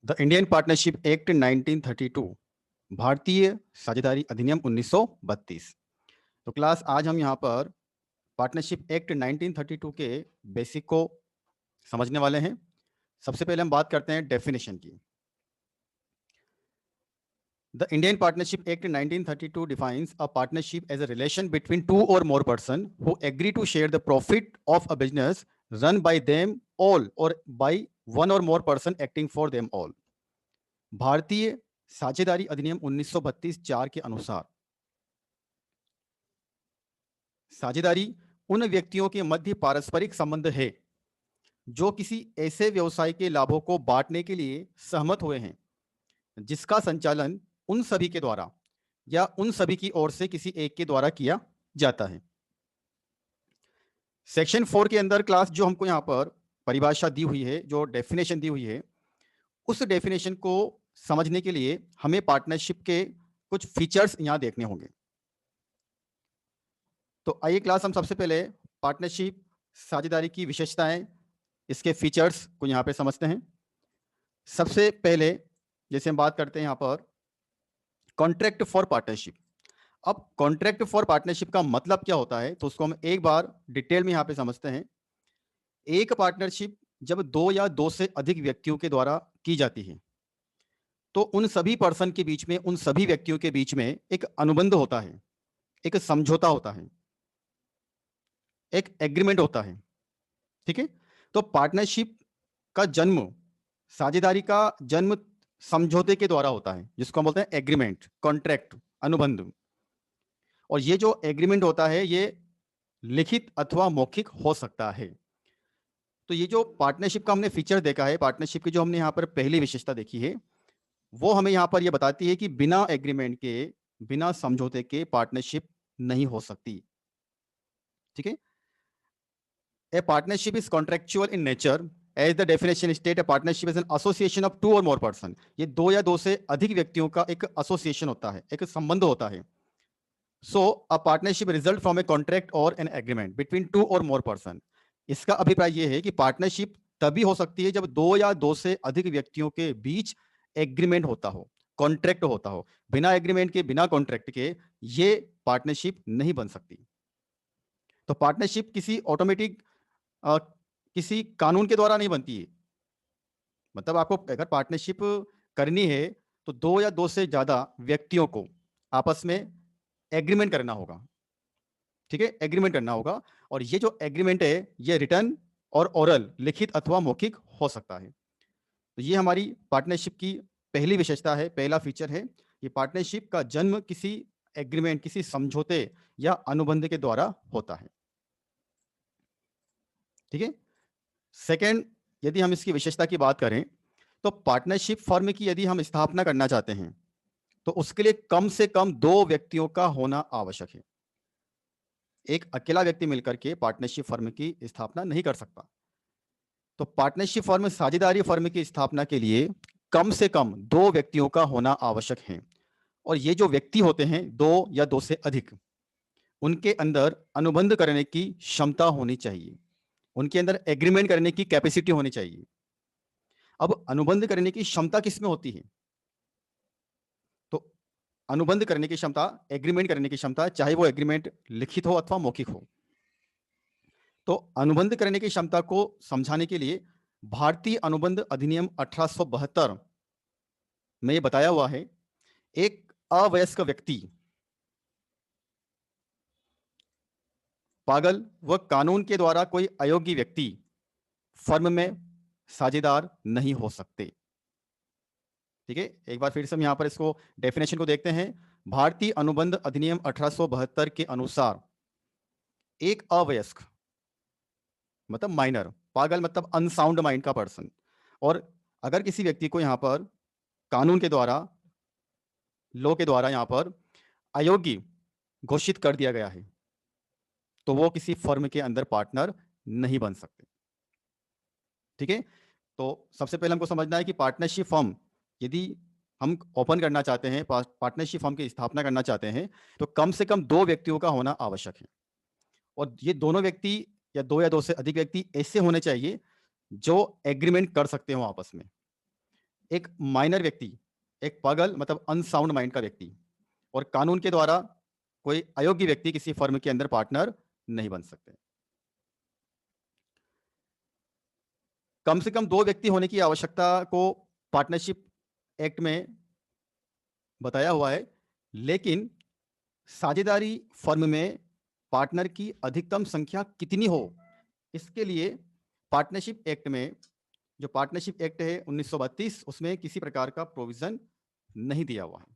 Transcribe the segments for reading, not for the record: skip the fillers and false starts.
The Indian partnership act 1932, भारतीय साझेदारी अधिनियम 1932। तो क्लास आज हम यहाँ पर पार्टनरशिप एक्ट 1932 के बेसिक को समझने वाले हैं। सबसे पहले हम बात करते हैं डेफिनेशन की। The Indian Partnership Act 1932 defines a partnership as a relation between two or more persons who agree to share the profit of a business run by them all or by one or more person acting for them all. भारतीय साझेदारी अधिनियम 1932(4) के अनुसार साझेदारी उन व्यक्तियों के मध्य पारस्परिक संबंध है जो किसी ऐसे व्यवसाय के लाभों को बांटने के लिए सहमत हुए हैं जिसका संचालन उन सभी के द्वारा या उन सभी की ओर से किसी एक के द्वारा किया जाता है। सेक्शन 4 के अंदर क्लास जो हमको यहाँ पर परिभाषा दी हुई है, जो डेफिनेशन दी हुई है, उस डेफिनेशन को समझने के लिए हमें पार्टनरशिप के कुछ फीचर्स यहाँ देखने होंगे। तो आइए क्लास हम सबसे पहले पार्टनरशिप साझेदारी की विशेषताएं, इसके फीचर्स को यहाँ पे समझते हैं। सबसे पहले जैसे हम बात करते हैं यहाँ पर कॉन्ट्रैक्ट फॉर पार्टनरशिप। अब कॉन्ट्रैक्ट फॉर पार्टनरशिप का मतलब क्या होता है, तो उसको हम एक बार डिटेल में यहाँ पे समझते हैं। एक पार्टनरशिप जब दो या दो से अधिक व्यक्तियों के द्वारा की जाती है तो उन सभी पर्सन के बीच में, उन सभी व्यक्तियों के बीच में एक अनुबंध होता है, एक समझौता होता है, एक एग्रीमेंट होता है। ठीक है, तो पार्टनरशिप का जन्म, साझेदारी का जन्म समझौते के द्वारा होता है, जिसको हम बोलते हैं एग्रीमेंट, कॉन्ट्रैक्ट, अनुबंध। और ये जो एग्रीमेंट होता है ये लिखित अथवा मौखिक हो सकता है। तो ये जो पार्टनरशिप का हमने फीचर देखा है, पार्टनरशिप की जो हमने यहाँ पर पहली विशेषता देखी है, वो हमें यहाँ पर ये बताती है कि बिना एग्रीमेंट के, बिना समझौते के पार्टनरशिप नहीं हो सकती। ठीक है, a partnership is contractual in nature as the definition state. A partnership is an association of two और मोर पर्सन। ये दो या दो से अधिक व्यक्तियों का एक एसोसिएशन होता है, एक संबंध होता है। So a partnership result from a contract or an agreement between two और मोर पर्सन। इसका अभिप्राय यह है कि पार्टनरशिप तभी हो सकती है जब दो या दो से अधिक व्यक्तियों के बीच एग्रीमेंट होता हो, कॉन्ट्रैक्ट होता हो। बिना एग्रीमेंट के, बिना कॉन्ट्रैक्ट के ये पार्टनरशिप नहीं बन सकती। तो पार्टनरशिप किसी ऑटोमेटिक किसी कानून के द्वारा नहीं बनती है। मतलब आपको अगर पार्टनरशिप करनी है तो दो या दो से ज्यादा व्यक्तियों को आपस में एग्रीमेंट करना होगा। ठीक है, एग्रीमेंट करना होगा। और ये जो एग्रीमेंट है ये रिटर्न और ओरल, लिखित अथवा मौखिक हो सकता है। तो ये हमारी पार्टनरशिप की पहली विशेषता है, पहला फीचर है। ये पार्टनरशिप का जन्म किसी एग्रीमेंट, किसी समझौते या अनुबंध के द्वारा होता है। ठीक है, सेकेंड, यदि हम इसकी विशेषता की बात करें तो पार्टनरशिप फर्म की यदि हम स्थापना करना चाहते हैं तो उसके लिए कम से कम दो व्यक्तियों का होना आवश्यक है। एक अकेला व्यक्ति मिलकर के पार्टनरशिप फर्म की स्थापना नहीं कर सकता। तो पार्टनरशिप फर्म, साझेदारी फर्म की स्थापना के लिए कम से कम दो व्यक्तियों का होना आवश्यक है। और ये जो व्यक्ति होते हैं, दो या दो से अधिक, उनके अंदर अनुबंध करने की क्षमता होनी चाहिए, उनके अंदर एग्रीमेंट करने की कैपेसिटी होनी चाहिए। अब अनुबंध करने की क्षमता किसमें होती है? तो अनुबंध करने की क्षमता, एग्रीमेंट करने की क्षमता, चाहे वो एग्रीमेंट लिखित हो अथवा मौखिक हो। तो अनुबंध करने की क्षमता को समझाने के लिए भारतीय अनुबंध अधिनियम 1872 में ये बताया हुआ है, एक अवयस्क व्यक्ति, पागल व कानून के द्वारा कोई अयोग्य व्यक्ति फर्म में साझेदार नहीं हो सकते। ठीक है, एक बार फिर से हम यहां पर इसको डेफिनेशन को देखते हैं। भारतीय अनुबंध अधिनियम 1872 के अनुसार एक अवयस्क मतलब माइनर, पागल मतलब अनसाउंड माइंड का पर्सन, और अगर किसी व्यक्ति को यहां पर कानून के द्वारा, लॉ के द्वारा यहां पर अयोग्य घोषित कर दिया गया है तो वो किसी फर्म के अंदर पार्टनर नहीं बन सकते। ठीक है, तो सबसे पहले हमको समझना है कि पार्टनरशिप फर्म यदि हम ओपन करना चाहते हैं, पार्टनरशिप फर्म की स्थापना करना चाहते हैं, तो कम से कम दो व्यक्तियों का होना आवश्यक है। और ये दोनों व्यक्ति या दो से अधिक व्यक्ति ऐसे होने चाहिए जो एग्रीमेंट कर सकते हो आपस में। एक माइनर व्यक्ति, एक पागल मतलब अनसाउंड माइंड का व्यक्ति, और कानून के द्वारा कोई अयोग्य व्यक्ति किसी फर्म के अंदर पार्टनर नहीं बन सकते। कम से कम 2 व्यक्ति होने की आवश्यकता को पार्टनरशिप एक्ट में बताया हुआ है, लेकिन साझेदारी फर्म में पार्टनर की अधिकतम संख्या कितनी हो, इसके लिए पार्टनरशिप एक्ट में, जो पार्टनरशिप एक्ट है 1932, उसमें किसी प्रकार का प्रोविजन नहीं दिया हुआ है।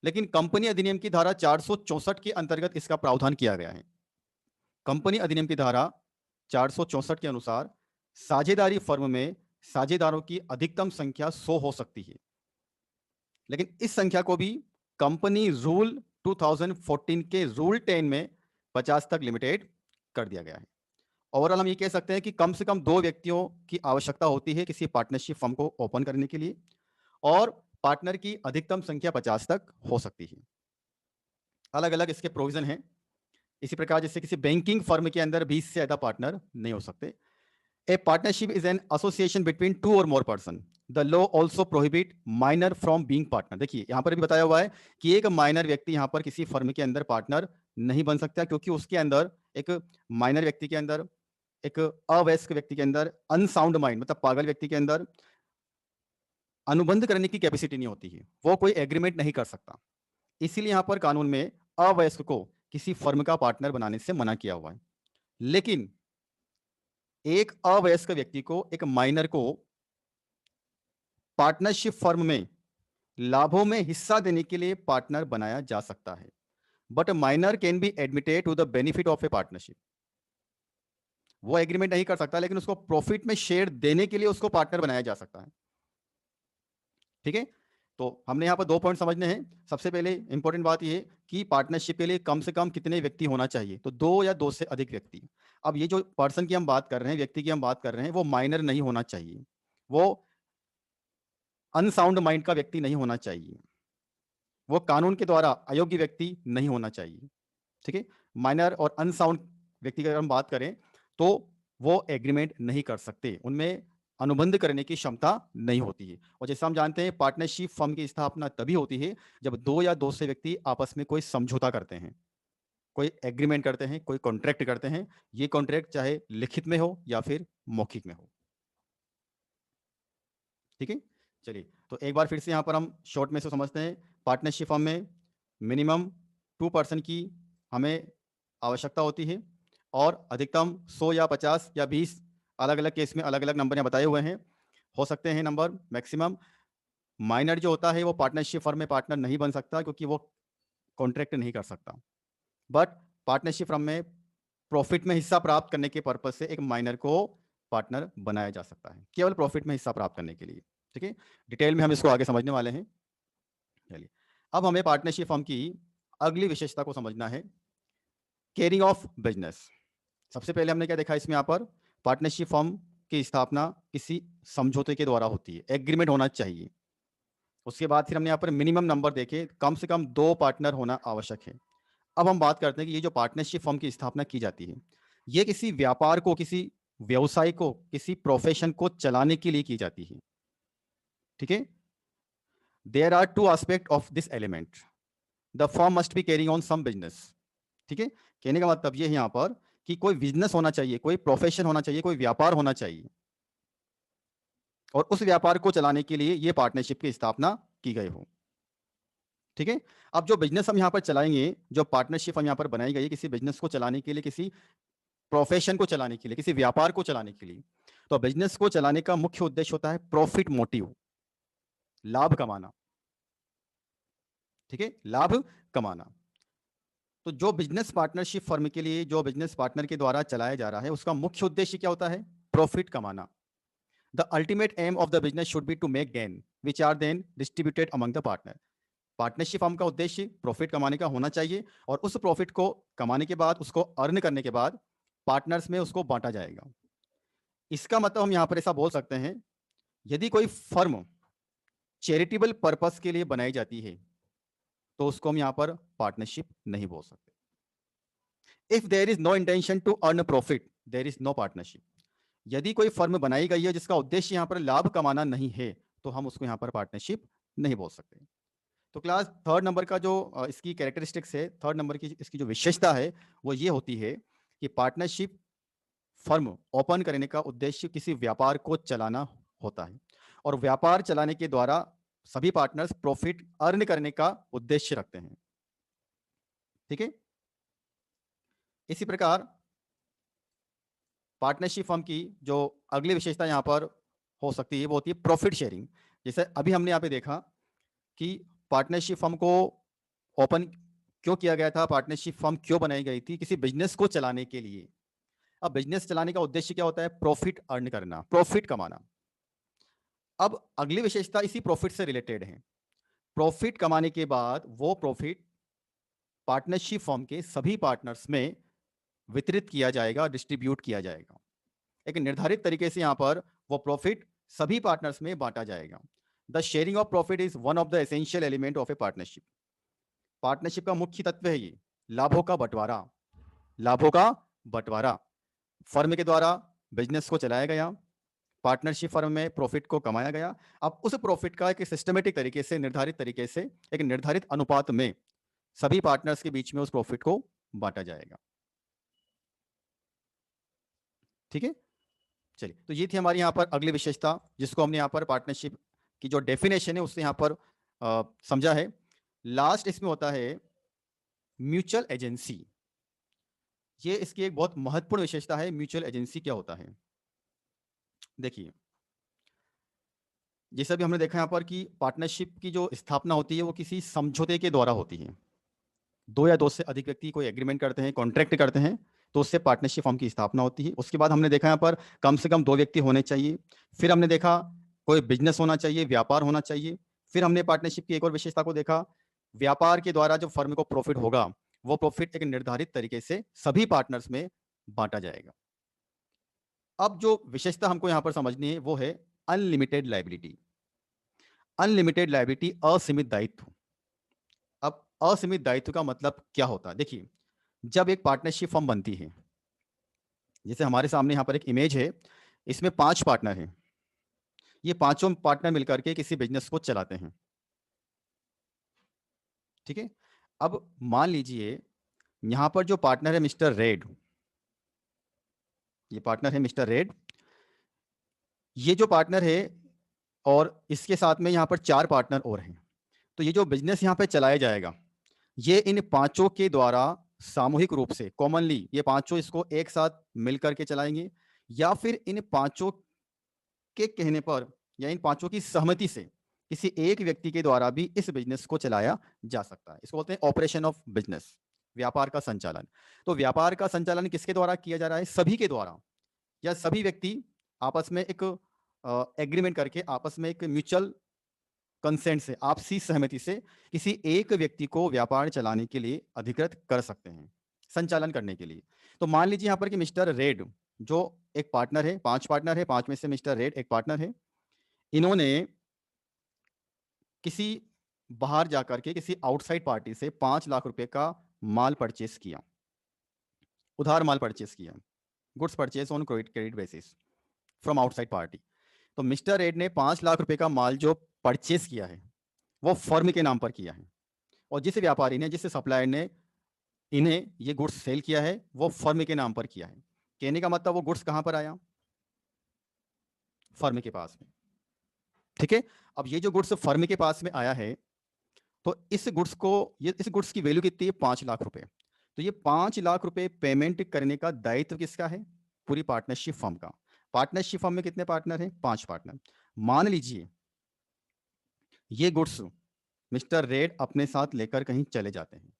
लेकिन कंपनी अधिनियम की धारा 464 के अंतर्गत इसका प्रावधान किया गया है। कंपनी अधिनियम की धारा 464 के अनुसार साझेदारी फर्म में साझेदारों की अधिकतम संख्या 100 हो सकती है, लेकिन इस संख्या को भी कंपनी रूल 2014 के रूल 10 में 50 तक लिमिटेड कर दिया गया है। ओवरऑल हम ये कह सकते हैं कि कम से कम 2 व्यक्तियों की आवश्यकता होती है किसी पार्टनरशिप फर्म को ओपन करने के लिए, और पार्टनर की अधिकतम संख्या 50 तक हो सकती है। अलग अलग इसके प्रोविजन हैं। इसी प्रकार जैसे किसी बैंकिंग फर्म के अंदर 20 से ज्यादा पार्टनर नहीं हो सकते। ए partnership is an association between 2 और more person. The law also prohibit minor from being partner. देखिए यहां पर भी बताया हुआ है कि एक माइनर व्यक्ति यहां पर किसी फर्म के अंदर पार्टनर नहीं बन सकता, क्योंकि उसके अंदर, एक माइनर व्यक्ति के अंदर, एक अवयस्क व्यक्ति के अंदर, अनसाउंड माइंड मतलब पागल व्यक्ति के अंदर अनुबंध करने की कैपेसिटी नहीं होती है, वो कोई एग्रीमेंट नहीं कर सकता। इसीलिए यहां पर कानून में अवयस्क को किसी फर्म का पार्टनर बनाने से मना किया हुआ है। लेकिन एक अवयस्क व्यक्ति को, एक माइनर को पार्टनरशिप फर्म में लाभों में हिस्सा देने के लिए पार्टनर बनाया जा सकता है, but minor can be admitted to the benefit of a partnership. वो एग्रीमेंट नहीं कर सकता, लेकिन उसको प्रॉफिट में शेयर देने के लिए उसको पार्टनर बनाया जा सकता है। ठीक है, तो हमने यहां पर 2 पॉइंट समझने हैं। सबसे पहले इंपॉर्टेंट बात यह है कि पार्टनरशिप के लिए कम से कम कितने व्यक्ति होना चाहिए, तो 2 या 2 से अधिक व्यक्ति। अब ये जो पर्सन की हम बात कर रहे हैं, व्यक्ति की हम बात कर रहे हैं, वो माइनर नहीं होना चाहिए, वो अनसाउंड माइंड का व्यक्ति नहीं होना चाहिए, वो कानून के द्वारा अयोग्य व्यक्ति नहीं होना चाहिए। ठीक है, माइनर और अनसाउंड व्यक्ति की अगर हम बात करें तो वो एग्रीमेंट नहीं कर सकते, उनमें अनुबंध करने की क्षमता नहीं होती है। और जैसे हम जानते हैं पार्टनरशिप फर्म की स्थापना तभी होती है जब 2 या 2 से व्यक्ति आपस में कोई समझौता करते हैं, कोई एग्रीमेंट करते हैं, कोई कॉन्ट्रैक्ट करते हैं। ये कॉन्ट्रैक्ट चाहे लिखित में हो या फिर मौखिक में हो। ठीक है, चलिए तो एक बार फिर से यहाँ पर हम शॉर्ट में से समझते हैं। पार्टनरशिप फर्म में मिनिमम 2 पर्सन की हमें आवश्यकता होती है, और अधिकतम 100 या 50 या 20, अलग अलग केस में अलग अलग नंबर यहाँ बताए हुए हैं, हो सकते हैं नंबर मैक्सिमम। माइनर जो होता है वो पार्टनरशिप फर्म में पार्टनर नहीं बन सकता, क्योंकि वो कॉन्ट्रैक्ट नहीं कर सकता। बट पार्टनरशिप फर्म में प्रॉफिट में हिस्सा प्राप्त करने के पर्पज से एक माइनर को पार्टनर बनाया जा सकता है, केवल प्रॉफिट में हिस्सा प्राप्त करने के लिए। ठीक है, डिटेल में हम इसको आगे समझने वाले हैं। चलिए, अब हमें पार्टनरशिप फर्म की अगली विशेषता को समझना है, केयरिंग ऑफ बिजनेस। सबसे पहले हमने क्या देखा इसमें, यहाँ पर पार्टनरशिप फर्म की स्थापना किसी समझौते के द्वारा होती है, एग्रीमेंट होना चाहिए। उसके बाद फिर हमने यहाँ पर मिनिमम नंबर देखे, कम से कम 2 पार्टनर होना आवश्यक है। अब हम बात करते हैं कि ये जो पार्टनरशिप फर्म की स्थापना की जाती है, ये किसी व्यापार को, किसी व्यवसाय को, किसी प्रोफेशन को चलाने के लिए की जाती है। ठीक है, there are 2 aspect of this element. The firm must be carrying on some business. ठीक है, कहने का मतलब ये है यहाँ पर कि कोई बिजनेस होना चाहिए, कोई प्रोफेशन होना चाहिए, कोई व्यापार होना चाहिए, और उस व्यापार को चलाने के लिए ये पार्टनरशिप की स्थापना की गई हो। ठीक है, अब जो बिजनेस हम यहाँ पर चलाएंगे, जो पार्टनरशिप हम यहाँ पर बनाई गई है किसी बिजनेस को चलाने के लिए, किसी प्रोफेशन को चलाने के लिए, किसी व्यापार को चलाने के लिए, तो बिजनेस को चलाने का मुख्य उद्देश्य होता है प्रॉफिट मोटिव, लाभ कमाना। ठीक है, लाभ कमाना। तो जो बिजनेस पार्टनरशिप फर्म के लिए, जो बिजनेस पार्टनर के द्वारा चलाया जा रहा है, उसका मुख्य उद्देश्य क्या होता है, प्रॉफिट कमाना। The ultimate aim of the business should be to make gain which are then distributed among the partner. Partnership firm का उद्देश्य प्रॉफिट कमाने का होना चाहिए, और उस प्रॉफिट को कमाने के बाद, उसको अर्न करने के बाद पार्टनर्स में उसको बांटा जाएगा। इसका मतलब हम यहां पर ऐसा बोल सकते हैं, यदि कोई फर्म चैरिटेबल पर्पस के लिए बनाई जाती है तो उसको हम यहां पर पार्टनरशिप नहीं बोल सकते। If there is no intention to earn profit, there is no partnership. यदि कोई फर्म बनाई गई है जिसका उद्देश्य यहां पर लाभ कमाना नहीं है, तो हम उसको यहाँ पर पार्टनरशिप नहीं बोल सकते। तो क्लास थर्ड नंबर का जो इसकी कैरेक्टरिस्टिक्स है, थर्ड नंबर की इसकी जो विशेषता है वो ये होती है कि पार्टनरशिप फर्म ओपन करने का उद्देश्य किसी व्यापार को चलाना होता है, और व्यापार चलाने के द्वारा सभी पार्टनर्स प्रॉफिट अर्न करने का उद्देश्य रखते हैं। ठीक है। इसी प्रकार पार्टनरशिप फर्म की जो अगली विशेषता यहाँ पर हो सकती है वो होती है प्रॉफिट शेयरिंग। जैसे अभी हमने यहाँ पे देखा कि पार्टनरशिप फर्म को ओपन क्यों किया गया था, पार्टनरशिप फर्म क्यों बनाई गई थी, किसी बिजनेस को चलाने के लिए। अब बिजनेस चलाने का उद्देश्य क्या होता है? प्रॉफिट अर्न करना, प्रॉफिट कमाना। अब अगली विशेषता इसी प्रॉफिट से रिलेटेड है। प्रॉफिट कमाने के बाद वो प्रॉफिट पार्टनरशिप फर्म के सभी पार्टनर्स में वितरित किया जाएगा, डिस्ट्रीब्यूट किया जाएगा। एक निर्धारित तरीके से यहां पर वो प्रॉफिट सभी पार्टनर्स में बांटा जाएगा। The sharing of profit is one of the essential element of a partnership. Partnership का मुख्य तत्व है ये लाभों का बंटवारा। लाभों का बंटवारा फर्म के द्वारा बिजनेस को चलाया गया, पार्टनरशिप फर्म में प्रॉफिट को कमाया गया। अब उस प्रॉफिट का एक सिस्टमेटिक तरीके से, निर्धारित तरीके से, एक निर्धारित अनुपात में सभी पार्टनर्स के बीच में उस प्रॉफिट को बांटा जाएगा। ठीक है। चलिए, तो ये थी हमारी यहाँ पर अगली विशेषता जिसको हमने यहाँ पर पार्टनरशिप की जो डेफिनेशन है उससे यहाँ पर समझा है। लास्ट इसमें होता है म्यूचुअल एजेंसी। ये इसकी एक बहुत महत्वपूर्ण विशेषता है। म्यूचुअल एजेंसी क्या होता है? देखिए, जैसे भी हमने देखा यहाँ पर कि पार्टनरशिप की जो स्थापना होती है वो किसी समझौते के द्वारा होती है। दो या दो से अधिक व्यक्ति कोई एग्रीमेंट करते हैं, कॉन्ट्रैक्ट करते हैं, तो उससे पार्टनरशिप फर्म की स्थापना होती है। उसके बाद हमने देखा यहाँ पर कम से कम दो व्यक्ति होने चाहिए। फिर हमने देखा कोई बिजनेस होना चाहिए, व्यापार होना चाहिए। फिर हमने पार्टनरशिप की एक और विशेषता को देखा, व्यापार के द्वारा जो फर्म को प्रॉफिट होगा वो प्रॉफिट एक निर्धारित तरीके से सभी पार्टनर्स में बांटा जाएगा। अब जो विशेषता हमको यहां पर समझनी है वो है अनलिमिटेड लायबिलिटी। अनलिमिटेड लायबिलिटी, असीमित दायित्व। अब असीमित दायित्व का मतलब क्या होता है? देखिए, जब एक पार्टनरशिप फर्म बनती है, जैसे हमारे सामने यहाँ पर एक इमेज है, इसमें 5 पार्टनर हैं। ये पांचों पार्टनर मिलकर के किसी बिजनेस को चलाते हैं। ठीक है। अब मान लीजिए यहाँ पर जो पार्टनर है मिस्टर रेड, ये पार्टनर है मिस्टर रेड। ये जो पार्टनर है और इसके साथ में यहाँ पर 4 पार्टनर और हैं। तो ये जो बिजनेस यहाँ पे चलाया जाएगा ये इन पांचों के द्वारा सामूहिक रूप से, कॉमनली ये पांचों इसको एक साथ मिलकर के चलाएंगे, या फिर इन पांचों के कहने पर या इन पांचों की सहमति से किसी एक व्यक्ति के द्वारा भी इस बिजनेस को चलाया जा सकता है। इसको बोलते हैं ऑपरेशन ऑफ बिजनेस, व्यापार का संचालन। तो व्यापार का संचालन किसके द्वारा किया जा रहा है? सभी के द्वारा, या सभी व्यक्ति आपस में एक एग्रीमेंट करके, आपस में एक म्यूचुअल कंसेंट से, आपसी सहमति से किसी एक व्यक्ति को व्यापार चलाने के लिए अधिकृत कर सकते हैं, संचालन करने के लिए। तो मान लीजिए यहाँ पर कि मिस्टर रेड जो एक पार्टनर है, 5 पार्टनर है, 5 में से मिस्टर रेड एक पार्टनर है। इन्होंने किसी बाहर जाकर के किसी आउटसाइड पार्टी से 5 लाख रुपए का माल परचेस किया, उधार माल परचेस किया, goods purchase on credit basis from outside party. तो मिस्टर रेड ने 5 लाख रुपए का माल जो परचेस किया है वो फर्म के नाम पर किया है, और जिस व्यापारी ने, जिस सप्लायर ने इन्हें ये गुड्स सेल किया है वो फर्म के नाम पर किया है। कहने का मतलब वो गुड्स कहां पर आया? फर्म के पास में। ठीक है। अब ये जो गुड्स फर्म के पास में आया है, तो इस गुड्स को, ये इस गुड्स की वैल्यू कितनी है? 5 लाख रुपए। तो ये 5 लाख रुपए पेमेंट करने का दायित्व किसका है? पूरी पार्टनरशिप फर्म का। पार्टनरशिप फर्म में कितने पार्टनर हैं? 5 पार्टनर। मान लीजिए ये गुड्स मिस्टर रेड अपने साथ लेकर कहीं चले जाते हैं,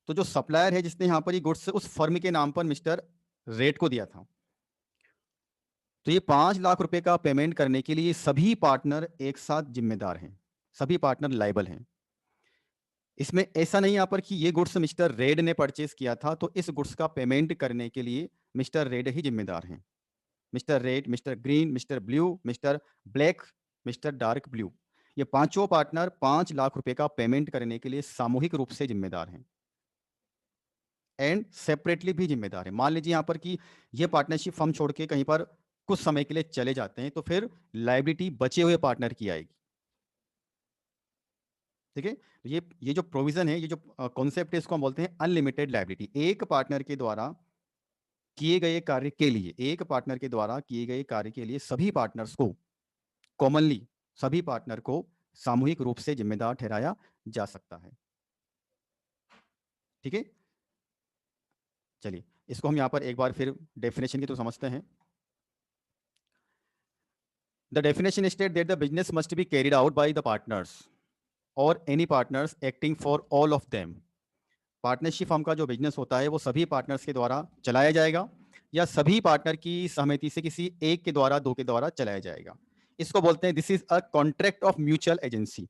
तो जो सप्लायर है जिसने यहां पर ये गुड्स उस फर्म के नाम पर मिस्टर रेड को दिया था, तो ये 5 लाख रुपए का पेमेंट करने के लिए सभी पार्टनर एक साथ जिम्मेदार हैं, सभी पार्टनर लायबल हैं। इसमें ऐसा नहीं यहाँ पर कि ये गुड्स मिस्टर रेड ने परचेस किया था तो इस गुड्स का पेमेंट करने के लिए मिस्टर रेड ही जिम्मेदार हैं। Mister red, mister green, mister blue, mister black, mister dark blue, ये पांचों पार्टनर 5 लाख रुपए का पेमेंट करने के लिए सामूहिक रूप से जिम्मेदार हैं एंड सेपरेटली भी जिम्मेदार है। मान लीजिए यहाँ पर कि ये पार्टनरशिप फर्म छोड़ के कहीं पर कुछ समय के लिए चले जाते हैं तो फिर लायबिलिटी बचे हुए पार्टनर की आएगी। ठीक है, तो ये जो प्रोविजन है, ये जो कॉन्सेप्ट है, इसको हम बोलते हैं अनलिमिटेड लायबिलिटी। एक पार्टनर के द्वारा किए गए कार्य के लिए, एक पार्टनर के द्वारा किए गए कार्य के लिए सभी पार्टनर्स को कॉमनली, सभी पार्टनर को सामूहिक रूप से जिम्मेदार ठहराया जा सकता है। ठीक है, चलिए इसको हम यहां पर एक बार फिर डेफिनेशन की तो समझते हैं। The definition state that the business must be carried out by the partners or any partners acting for all of them. Partnership firm का जो बिजनेस होता है वो सभी पार्टनर्स के द्वारा चलाया जाएगा या सभी पार्टनर की सहमति से किसी एक के द्वारा, दो के द्वारा चलाया जाएगा। इसको बोलते हैं, this is a contract of mutual agency.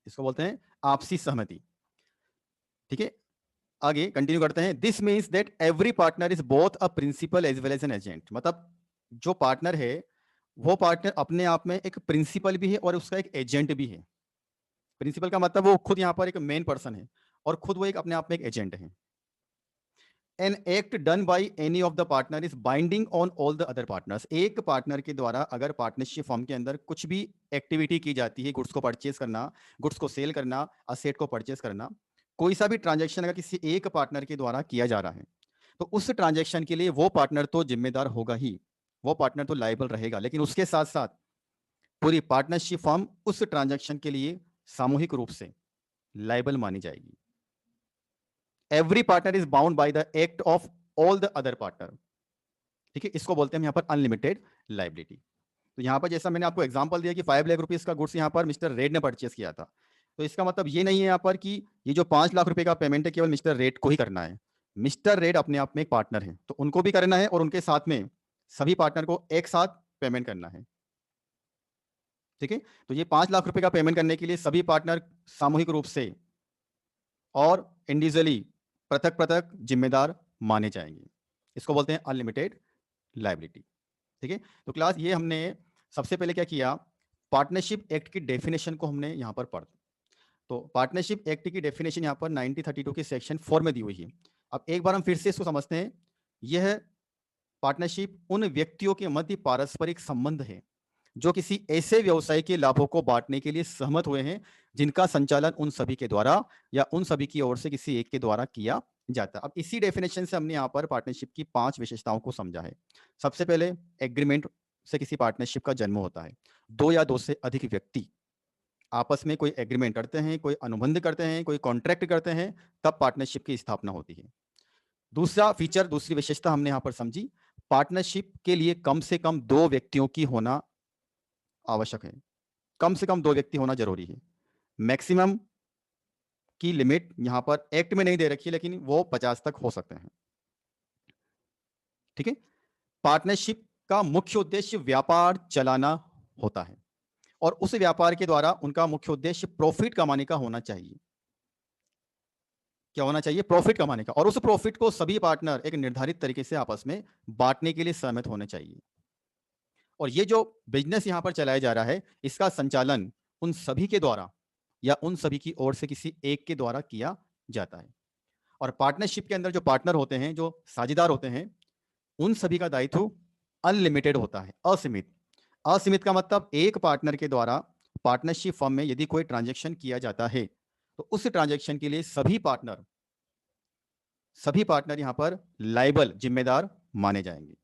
इसको बोलते हैं आपसी सहमति। ठीक है, आगे कंटिन्यू करते हैं। This means that every partner is both a principal as well as an agent. मतलब जो पार्टनर है वो पार्टनर अपने आप में एक प्रिंसिपल भी है और उसका एक एजेंट भी है। प्रिंसिपल का मतलब वो खुद यहाँ पर एक मेन पर्सन है और खुद वो एक अपने आप में एक एजेंट है। An act done by any of the partner is binding on all the other partners. एक पार्टनर के द्वारा अगर पार्टनरशिप फर्म के अंदर कुछ भी एक्टिविटी की जाती है, गुड्स को परचेज करना, गुड्स को सेल करना, असेट को परचेज करना, कोई सा भी ट्रांजेक्शन अगर किसी एक पार्टनर के द्वारा किया जा रहा है तो उस ट्रांजेक्शन के लिए वो पार्टनर तो जिम्मेदार होगा ही, वो पार्टनर तो लायबल रहेगा, लेकिन उसके साथ साथ पूरी पार्टनरशिप फर्म उस ट्रांजेक्शन के लिए सामूहिक रूप से लायबल मानी जाएगी। Every partner is bound by the act of all the other partner. ठीक है, इसको बोलते हैं यहाँ पर अनलिमिटेड लायबिलिटी। तो यहाँ पर जैसा मैंने आपको एग्जांपल दिया कि 5 लाख रुपीस का गुड्स यहाँ पर मिस्टर रेड ने परचेस किया था, तो इसका मतलब ये नहीं है यहाँ पर कि ये जो 5 लाख रुपए का पेमेंट है केवल मिस्टर रेड को ही करना है। मिस्टर रेड अपने आप में एक पार्टनर है तो उनको भी करना है और उनके साथ में सभी पार्टनर को एक साथ पेमेंट करना है। ठीक है, तो ये 5 लाख रुपए का पेमेंट करने के लिए सभी पार्टनर सामूहिक रूप से और इंडिविजुअली पृथक पृथक जिम्मेदार माने जाएंगे। इसको बोलते हैं अनलिमिटेड लायबिलिटी। ठीक है, तो क्लास ये हमने सबसे पहले क्या किया, पार्टनरशिप एक्ट की डेफिनेशन को हमने यहां पर पढ़ा। तो पार्टनरशिप एक्ट की डेफिनेशन यहां पर 1932 के सेक्शन 4 में दी हुई है। अब एक बार हम फिर से इसको समझते हैं। यह पार्टनरशिप उन व्यक्तियों के मध्य पारस्परिक संबंध है जो किसी ऐसे व्यवसाय के लाभों को बांटने के लिए सहमत हुए हैं जिनका संचालन उन सभी के द्वारा या उन सभी की ओर से किसी एक के द्वारा किया जाता है। अब इसी डेफिनेशन से हमने यहाँ पर पार्टनरशिप की 5 विशेषताओं को समझा है। सबसे पहले, एग्रीमेंट से किसी पार्टनरशिप का जन्म होता है। 2 या 2 से अधिक व्यक्ति आपस में कोई एग्रीमेंट करते हैं, कोई अनुबंध करते हैं, कोई कॉन्ट्रैक्ट करते हैं, तब पार्टनरशिप की स्थापना होती है। दूसरा फीचर, दूसरी विशेषता हमने यहाँ पर समझी, पार्टनरशिप के लिए कम से कम 2 व्यक्तियों की होना आवश्यक है। कम से कम 2 व्यक्ति होना जरूरी है। मैक्सिमम की लिमिट यहां पर एक्ट में नहीं दे रखी है लेकिन वो 50 तक हो सकते हैं। ठीक है, पार्टनरशिप का मुख्य उद्देश्य व्यापार चलाना होता है और उस व्यापार के द्वारा उनका मुख्य उद्देश्य प्रॉफिट कमाने का होना चाहिए। क्या होना चाहिए? प्रॉफिट कमाने का। और उस प्रॉफिट को सभी पार्टनर एक निर्धारित तरीके से आपस में बांटने के लिए सहमत होने चाहिए। और ये जो बिजनेस यहां पर चलाया जा रहा है इसका संचालन उन सभी के द्वारा या उन सभी की ओर से किसी एक के द्वारा किया जाता है। और पार्टनरशिप के अंदर जो पार्टनर होते हैं, जो साझेदार होते हैं, उन सभी का दायित्व अनलिमिटेड होता है, असीमित। असीमित का मतलब एक पार्टनर के द्वारा पार्टनरशिप फर्म में यदि कोई ट्रांजैक्शन किया जाता है तो उस ट्रांजैक्शन के लिए सभी पार्टनर यहां पर लायबल, जिम्मेदार माने जाएंगे।